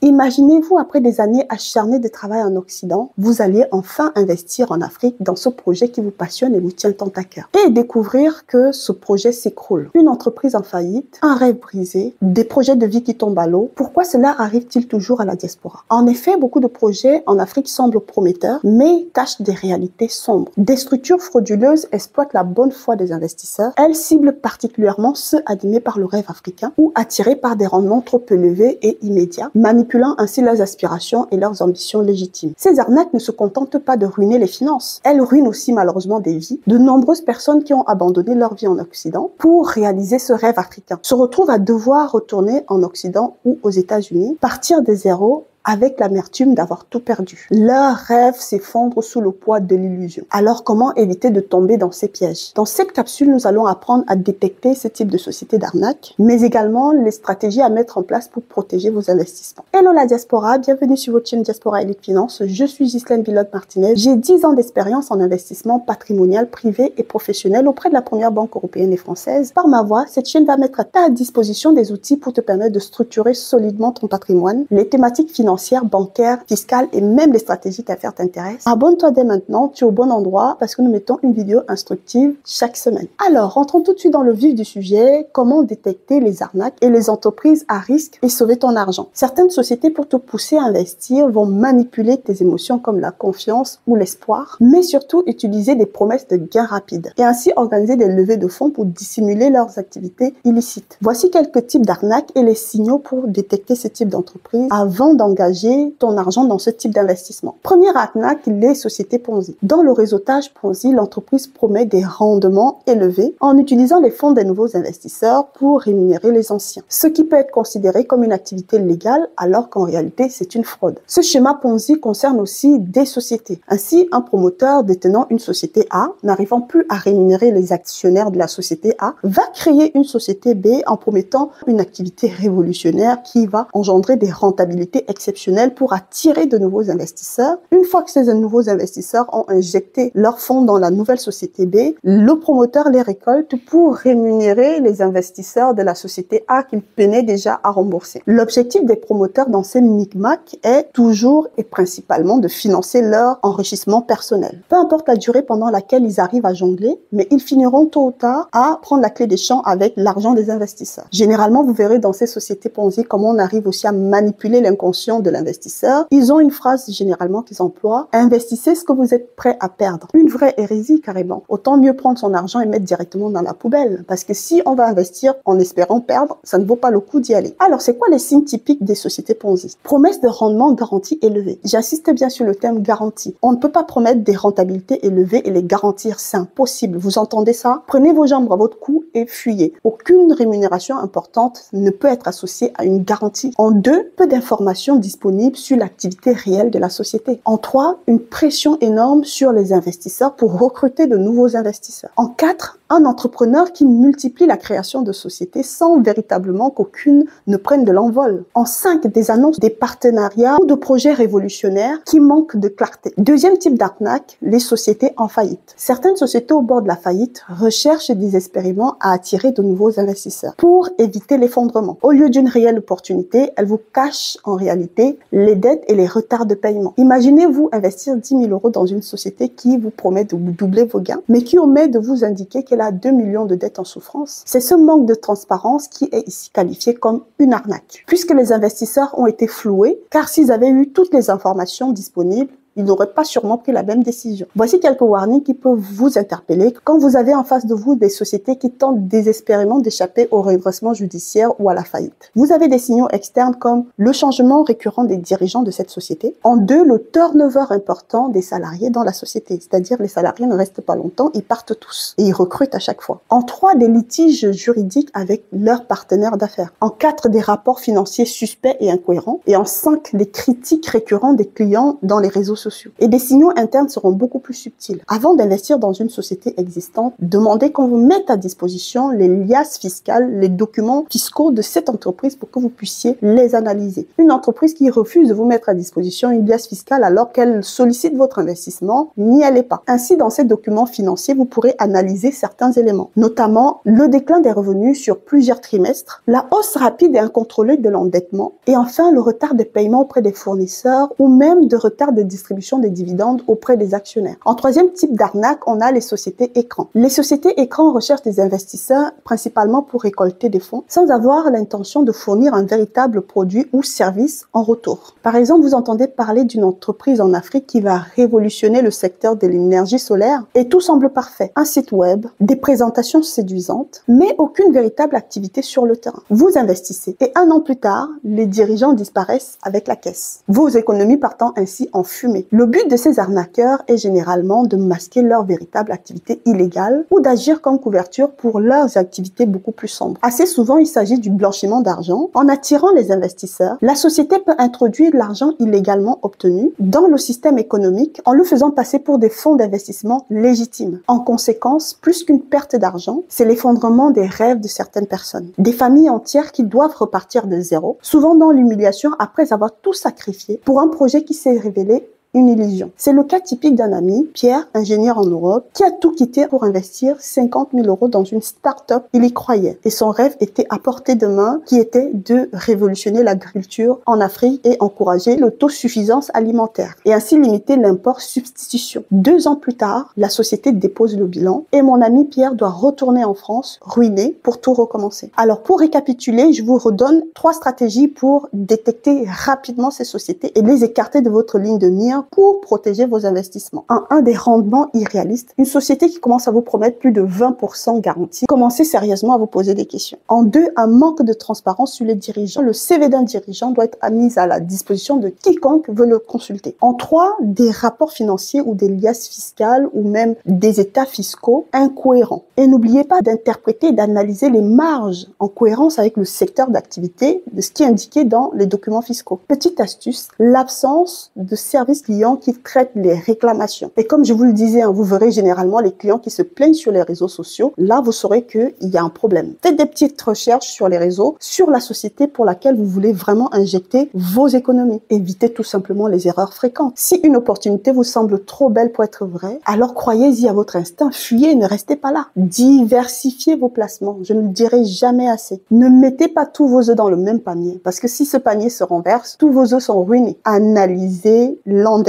Imaginez-vous, après des années acharnées de travail en Occident, vous alliez enfin investir en Afrique dans ce projet qui vous passionne et vous tient tant à cœur. Et découvrir que ce projet s'écroule. Une entreprise en faillite, un rêve brisé, des projets de vie qui tombent à l'eau. Pourquoi cela arrive-t-il toujours à la diaspora? En effet, beaucoup de projets en Afrique semblent prometteurs, mais cachent des réalités sombres. Des structures frauduleuses exploitent la bonne foi des investisseurs. Elles ciblent particulièrement ceux animés par le rêve africain ou attirés par des rendements trop élevés et immédiats, manipulant ainsi leurs aspirations et leurs ambitions légitimes. Ces arnaques ne se contentent pas de ruiner les finances. Elles ruinent aussi malheureusement des vies. De nombreuses personnes qui ont abandonné leur vie en Occident pour réaliser ce rêve africain se retrouvent à devoir retourner en Occident ou aux États-Unis, partir de zéro avec l'amertume d'avoir tout perdu. Leurs rêves s'effondrent sous le poids de l'illusion. Alors, comment éviter de tomber dans ces pièges? Dans cette capsule, nous allons apprendre à détecter ce type de société d'arnaque, mais également les stratégies à mettre en place pour protéger vos investissements. Hello la diaspora, bienvenue sur votre chaîne Diaspora Elite Finance. Je suis Ghislaine Bilotte-Martinez. J'ai 10 ans d'expérience en investissement patrimonial, privé et professionnel auprès de la première banque européenne et française. Par ma voix, cette chaîne va mettre à ta disposition des outils pour te permettre de structurer solidement ton patrimoine, les thématiques financières, bancaire, fiscale et même les stratégies d'affaires t'intéressent. Abonne-toi dès maintenant, tu es au bon endroit parce que nous mettons une vidéo instructive chaque semaine. Alors, rentrons tout de suite dans le vif du sujet, comment détecter les arnaques et les entreprises à risque et sauver ton argent. Certaines sociétés, pour te pousser à investir, vont manipuler tes émotions comme la confiance ou l'espoir, mais surtout utiliser des promesses de gains rapides et ainsi organiser des levées de fonds pour dissimuler leurs activités illicites. Voici quelques types d'arnaques et les signaux pour détecter ce type d'entreprise avant d'engager ton argent dans ce type d'investissement. Première arnaque, les sociétés Ponzi. Dans le réseautage Ponzi, l'entreprise promet des rendements élevés en utilisant les fonds des nouveaux investisseurs pour rémunérer les anciens, ce qui peut être considéré comme une activité légale alors qu'en réalité c'est une fraude. Ce schéma Ponzi concerne aussi des sociétés. Ainsi, un promoteur détenant une société A, n'arrivant plus à rémunérer les actionnaires de la société A, va créer une société B en promettant une activité révolutionnaire qui va engendrer des rentabilités exceptionnelles pour attirer de nouveaux investisseurs. Une fois que ces nouveaux investisseurs ont injecté leurs fonds dans la nouvelle société B, le promoteur les récolte pour rémunérer les investisseurs de la société A qu'il peinait déjà à rembourser. L'objectif des promoteurs dans ces micmacs est toujours et principalement de financer leur enrichissement personnel. Peu importe la durée pendant laquelle ils arrivent à jongler, mais ils finiront tôt ou tard à prendre la clé des champs avec l'argent des investisseurs. Généralement, vous verrez dans ces sociétés Ponzi comment on arrive aussi à manipuler l'inconscient de l'investisseur. Ils ont une phrase généralement qu'ils emploient: investissez ce que vous êtes prêt à perdre. Une vraie hérésie carrément. Autant mieux prendre son argent et mettre directement dans la poubelle. Parce que si on va investir en espérant perdre, ça ne vaut pas le coup d'y aller. Alors, c'est quoi les signes typiques des sociétés Ponzi? Promesse de rendement garantie élevée. J'insiste bien sur le terme garantie. On ne peut pas promettre des rentabilités élevées et les garantir. C'est impossible. Vous entendez ça? Prenez vos jambes à votre cou et fuyez. Aucune rémunération importante ne peut être associée à une garantie. En 2, peu d'informations disponibles sur l'activité réelle de la société. En 3, une pression énorme sur les investisseurs pour recruter de nouveaux investisseurs. En 4, un entrepreneur qui multiplie la création de sociétés sans véritablement qu'aucune ne prenne de l'envol. En 5, des annonces, des partenariats ou de projets révolutionnaires qui manquent de clarté. Deuxième type d'arnaque, les sociétés en faillite. Certaines sociétés au bord de la faillite recherchent désespérément à attirer de nouveaux investisseurs pour éviter l'effondrement. Au lieu d'une réelle opportunité, elles vous cachent en réalité les dettes et les retards de paiement. Imaginez-vous investir 10 000 € dans une société qui vous promet de doubler vos gains, mais qui omet de vous indiquer qu'elle a 2 millions de dettes en souffrance. C'est ce manque de transparence qui est ici qualifié comme une arnaque, puisque les investisseurs ont été floués, car s'ils avaient eu toutes les informations disponibles, ils n'auraient pas sûrement pris la même décision. Voici quelques warnings qui peuvent vous interpeller quand vous avez en face de vous des sociétés qui tentent désespérément d'échapper au redressement judiciaire ou à la faillite. Vous avez des signaux externes comme le changement récurrent des dirigeants de cette société. En 2, le turnover important des salariés dans la société, c'est-à-dire les salariés ne restent pas longtemps, ils partent tous et ils recrutent à chaque fois. En 3, des litiges juridiques avec leurs partenaires d'affaires. En 4, des rapports financiers suspects et incohérents. Et en 5, des critiques récurrentes des clients dans les réseaux sociaux. sociaux. Et des signaux internes seront beaucoup plus subtils. Avant d'investir dans une société existante, demandez qu'on vous mette à disposition les liasses fiscales, les documents fiscaux de cette entreprise pour que vous puissiez les analyser. Une entreprise qui refuse de vous mettre à disposition une liasse fiscale alors qu'elle sollicite votre investissement, n'y allez pas. Ainsi, dans ces documents financiers, vous pourrez analyser certains éléments, notamment le déclin des revenus sur plusieurs trimestres, la hausse rapide et incontrôlée de l'endettement, et enfin le retard des paiements auprès des fournisseurs ou même de retard de distribution des dividendes auprès des actionnaires. En troisième type d'arnaque, on a les sociétés écrans. Les sociétés écrans recherchent des investisseurs principalement pour récolter des fonds sans avoir l'intention de fournir un véritable produit ou service en retour. Par exemple, vous entendez parler d'une entreprise en Afrique qui va révolutionner le secteur de l'énergie solaire et tout semble parfait. Un site web, des présentations séduisantes, mais aucune véritable activité sur le terrain. Vous investissez et un an plus tard, les dirigeants disparaissent avec la caisse. Vos économies partant ainsi en fumée. Le but de ces arnaqueurs est généralement de masquer leur véritable activité illégale ou d'agir comme couverture pour leurs activités beaucoup plus sombres. Assez souvent, il s'agit du blanchiment d'argent. En attirant les investisseurs, la société peut introduire l'argent illégalement obtenu dans le système économique en le faisant passer pour des fonds d'investissement légitimes. En conséquence, plus qu'une perte d'argent, c'est l'effondrement des rêves de certaines personnes. Des familles entières qui doivent repartir de zéro, souvent dans l'humiliation après avoir tout sacrifié pour un projet qui s'est révélé une illusion. C'est le cas typique d'un ami, Pierre, ingénieur en Europe, qui a tout quitté pour investir 50 000 € dans une start-up. Il y croyait. Et son rêve était à portée de main, qui était de révolutionner l'agriculture en Afrique et encourager l'autosuffisance alimentaire. Et ainsi limiter l'import-substitution. 2 ans plus tard, la société dépose le bilan et mon ami Pierre doit retourner en France, ruiné, pour tout recommencer. Alors, pour récapituler, je vous redonne 3 stratégies pour détecter rapidement ces sociétés et les écarter de votre ligne de mire pour protéger vos investissements. Un des rendements irréalistes, une société qui commence à vous promettre plus de 20% garantie. Commencez sérieusement à vous poser des questions. En 2, un manque de transparence sur les dirigeants. Le CV d'un dirigeant doit être mis à la disposition de quiconque veut le consulter. En 3, des rapports financiers ou des liasses fiscales ou même des états fiscaux incohérents. Et n'oubliez pas d'interpréter et d'analyser les marges en cohérence avec le secteur d'activité de ce qui est indiqué dans les documents fiscaux. Petite astuce, l'absence de services clients qui traitent les réclamations. Et comme je vous le disais, vous verrez généralement les clients qui se plaignent sur les réseaux sociaux. Là, vous saurez qu'il y a un problème. Faites des petites recherches sur les réseaux, sur la société pour laquelle vous voulez vraiment injecter vos économies. Évitez tout simplement les erreurs fréquentes. Si une opportunité vous semble trop belle pour être vraie, alors croyez-y à votre instinct, fuyez et ne restez pas là. Diversifiez vos placements. Je ne le dirai jamais assez. Ne mettez pas tous vos œufs dans le même panier parce que si ce panier se renverse, tous vos œufs sont ruinés. Analysez l'endettement.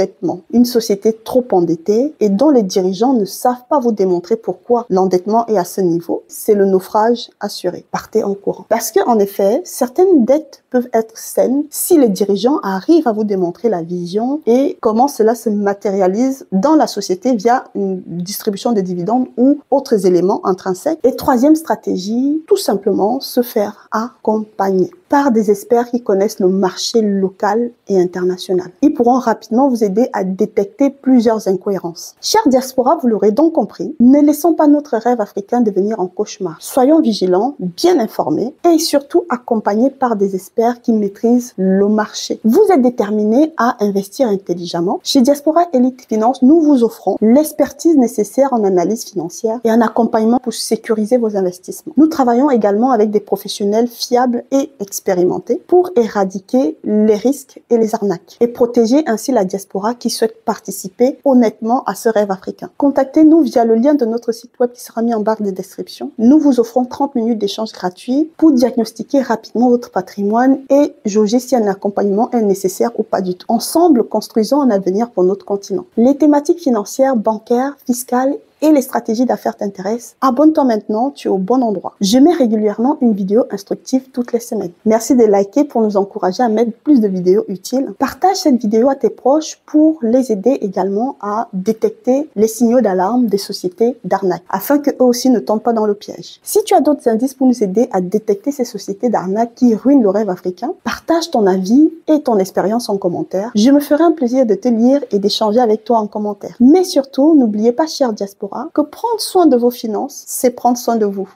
Une société trop endettée et dont les dirigeants ne savent pas vous démontrer pourquoi l'endettement est à ce niveau, c'est le naufrage assuré. Partez en courant. Parce que, en effet, certaines dettes peuvent être saines si les dirigeants arrivent à vous démontrer la vision et comment cela se matérialise dans la société via une distribution de dividendes ou autres éléments intrinsèques. Et 3e stratégie, tout simplement se faire accompagner par des experts qui connaissent le marché local et international. Ils pourront rapidement vous aider à détecter plusieurs incohérences. Chère diaspora, vous l'aurez donc compris, ne laissons pas notre rêve africain devenir un cauchemar. Soyons vigilants, bien informés et surtout accompagnés par des experts qui maîtrisent le marché. Vous êtes déterminés à investir intelligemment. Chez Diaspora Elite Finance, nous vous offrons l'expertise nécessaire en analyse financière et un accompagnement pour sécuriser vos investissements. Nous travaillons également avec des professionnels fiables et expérimentés pour éradiquer les risques et les arnaques et protéger ainsi la diaspora qui souhaite participer honnêtement à ce rêve africain. Contactez-nous via le lien de notre site web qui sera mis en barre de description. Nous vous offrons 30 minutes d'échange gratuit pour diagnostiquer rapidement votre patrimoine et jauger si un accompagnement est nécessaire ou pas du tout. Ensemble, construisons un avenir pour notre continent. Les thématiques financières, bancaires, fiscales et les stratégies d'affaires t'intéressent, abonne-toi maintenant, tu es au bon endroit. Je mets régulièrement une vidéo instructive toutes les semaines. Merci de liker pour nous encourager à mettre plus de vidéos utiles. Partage cette vidéo à tes proches pour les aider également à détecter les signaux d'alarme des sociétés d'arnaque, afin qu'eux aussi ne tombent pas dans le piège. Si tu as d'autres indices pour nous aider à détecter ces sociétés d'arnaque qui ruinent le rêve africain, partage ton avis et ton expérience en commentaire. Je me ferai un plaisir de te lire et d'échanger avec toi en commentaire. Mais surtout, n'oubliez pas, chère diaspora, que prendre soin de vos finances, c'est prendre soin de vous.